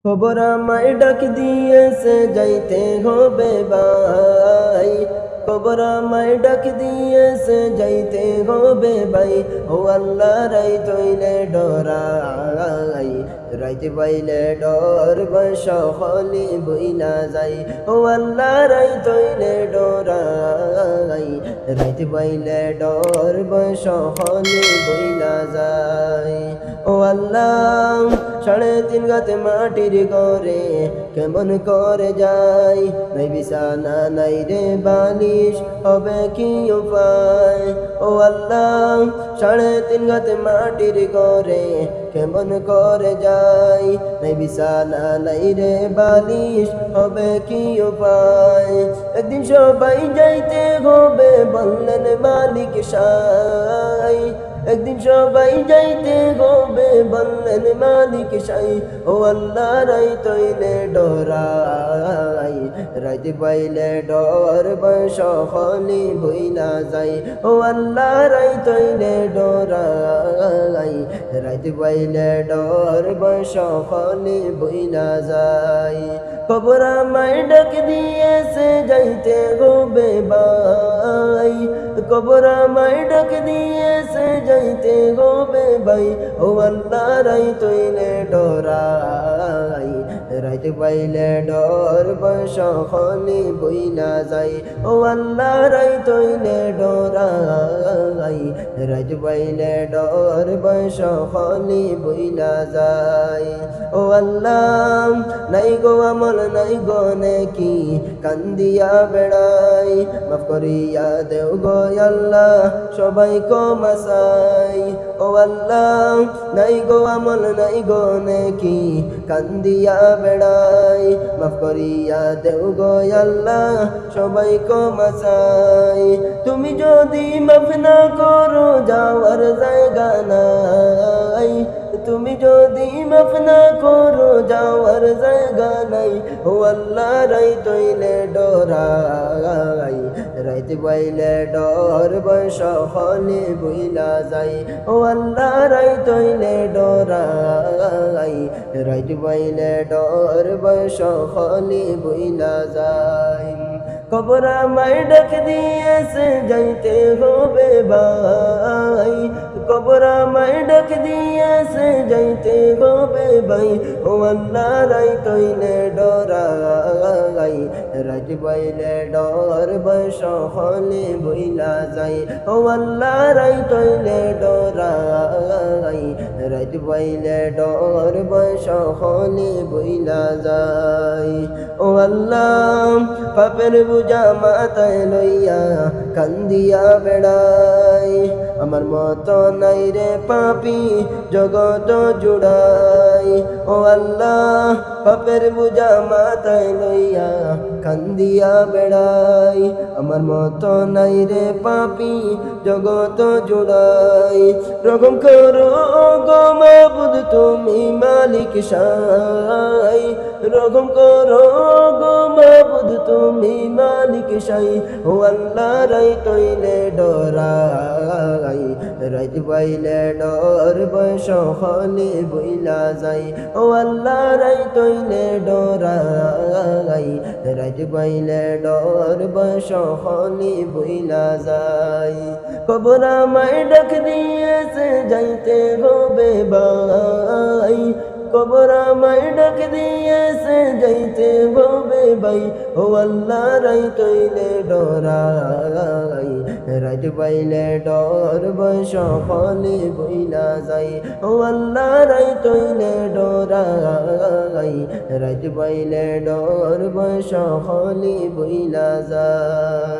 খবর আমায় ডাক দিয়েছে যাইতে হবে ভাই, খবর আমায় ডাক দিয়েছে যাইতে হবে ভাই। ও আল্লাহ রাই তৈলে ডরাই, রাইতে পাইলে ডর সকলে বইলা যাই। ও আল্লাহ রাই তৈলে ডরাই, রাইতে পাইলে ডর সকলে বইলা যাই। ও আল্লাহ 3.5 গাতে মাটির ঘরে কেমন করে যাই, নাই বিছানা নাই রে বালিশ, হবে কি উপায়। ও আল্লাহ 3.5 গাতে মাটির ঘরে কেমন করে যাই, নাই বিছানা নাই রে বালিশ, হবে কি উপায়। একদিন সবাই যাইতে হবে বললেন মালিক সাই, একদিন সবাই যাইতে হবে বললেন মালিক সাই। ও আল্লাহ রাই তৈলে ডরাই, রাইতে পাইলে ডর সকলে বইলা যাই। ও আল্লাহ রাই তৈলে ডরাই, রাইতে পাইলে ডর সকলে বইলা যাই। খবর আমায় ডাক দিয়েছে যাইতে হবে ভাই, খবর আমায় ডাক দিয়েছে যাইতে হবে ভাই। ও আল্লাহ রাই তৈলে ডরাই, রাইতে পাইলে ডর সকলে বইলা যাই। ও আল্লাহ রাই তৈলে ডরাই, রাইতে পাইলে ডর সকলে বইলা যাই। ও আল্লাহ নাই গো আমল নাই গো নেকি, কান্দিয়া বেড়াই, মাফ করিয়া দেও গো আল্লাহ সবাই কো মাসাই। ও আল্লাহ নাই গো আমল নাই গো নেকি, কান্দিয়া বেড়াই, মাফ করিয়া দেও গো আল্লাহ সবাই কো মাসাই। তুমি যদি মাফ না করো যাওয়ার জায়গা নাই, তুমি যদি মাফ না করো যাওয়ার জায়গা নাই। ও আল্লাহ রাই তৈলে ডরাই, রাইতে পাইলে ডর সকলে বইলা যাই। ও আল্লাহ রাই তৈলে ডরাই, রাইতে পাইলে ডর সকলে বইলা যাই। খবর আমায় ডাক দিয়েছে যাইতে হবে ভাই, খবর আমায় ডাক দিয়েছে যাইতে হবে ভাই। ও আল্লাহ রাই তৈলে ডরাই, রাইতে পাইলে ডর সকলে বইলা যাই। ও আল্লাহ রাই তৈলে ডরাই, রাইতে পাইলে ডর সকলে বইলা যাই। ও আল্লাহ পাপের বুঝা মাথায় লইয়া কান্দিয়া বেড়াই, আমার মতো নাই রে পাপি জগত জুড়াই। ও আল্লাহ পাপের বুঝা মাথায় লইয়া কান্দিয়া বেড়াই, আমার মতো নাই রে পাপি জগত জুড়াই। রকম করো গো মাবুদ তুমি মালিক সাই, রকম করো গো মাবুদ তুমি মালিক সাই। ও আল্লাহ রাই তৈলে ডরাই, রাইতে পাইলে ডর সকলে বইলা যাই। ও আল্লাহ রাই তৈলে ডরাই, রাইতে পাইলে ডর সকলে বইলা যাই। খবর আমায় ডাক দিয়েছে যাইতে হবে ভাই, খবর আমায় ডাক দিয়েছে যাইতে হবে ভাই। ও আল্লাহ রাই তৈলে ডরাই, রাইতে পাইলে ডর সকলে বইলা যাই। ও আল্লাহ রাই তৈলে ডরাই, রাইতে পাইলে ডর সকলে বইলা যায়।